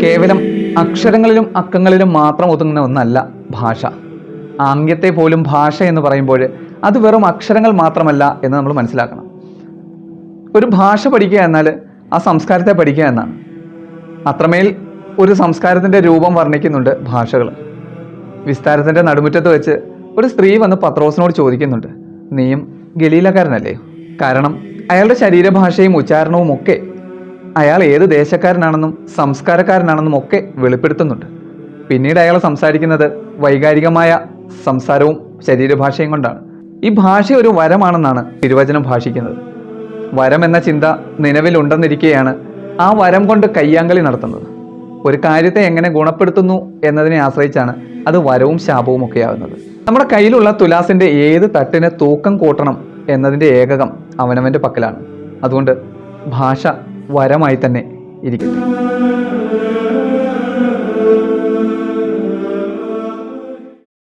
കേവലം അക്ഷരങ്ങളിലും അക്കങ്ങളിലും മാത്രം ഒതുങ്ങുന്ന ഒന്നല്ല ഭാഷ. ആംഗ്യത്തെ പോലും ഭാഷ എന്ന് പറയുമ്പോൾ അത് വെറും അക്ഷരങ്ങൾ മാത്രമല്ല എന്ന് നമ്മൾ മനസ്സിലാക്കണം. ഒരു ഭാഷ പഠിക്കുക എന്നാൽ ആ സംസ്കാരത്തെ പഠിക്കുക എന്നാണ്. അത്രമേൽ ഒരു സംസ്കാരത്തിൻ്റെ രൂപം വർണ്ണിക്കുന്നുണ്ട് ഭാഷകൾ. വിസ്താരത്തിൻ്റെ നടുമുറ്റത്ത് വെച്ച് ഒരു സ്ത്രീ വന്ന് പത്രോസിനോട് ചോദിക്കുന്നുണ്ട്, നീയും ഗലീലക്കാരനല്ലേ? കാരണം അയാളുടെ ശരീരഭാഷയും ഉച്ചാരണവും ഒക്കെ അയാൾ ഏത് ദേശക്കാരനാണെന്നും സംസ്കാരക്കാരനാണെന്നും ഒക്കെ വെളിപ്പെടുത്തുന്നുണ്ട്. പിന്നീട് അയാൾ സംസാരിക്കുന്നത് വൈകാരികമായ സംസാരവും ശരീരഭാഷയും കൊണ്ടാണ്. ഈ ഭാഷ ഒരു വരമാണെന്നാണ് തിരുവചനം ഭാഷിക്കുന്നത്. വരം എന്ന ചിന്ത നിലവിലുണ്ടെന്നിരിക്കെയാണ് ആ വരം കൊണ്ട് കയ്യാങ്കളി നടത്തുന്നത്. ഒരു കാര്യത്തെ എങ്ങനെ ഗുണപ്പെടുത്തുന്നു എന്നതിനെ ആശ്രയിച്ചാണ് അത് വരവും ശാപവും ഒക്കെ ആകുന്നത്. നമ്മുടെ കയ്യിലുള്ള തുലാസിൻ്റെ ഏത് തട്ടിന് തൂക്കം കൂട്ടണം എന്നതിൻ്റെ ഏകകം അവനവൻ്റെ പക്കലാണ്. അതുകൊണ്ട് ഭാഷ വരമായി തന്നെ ഇരിക്കട്ടെ.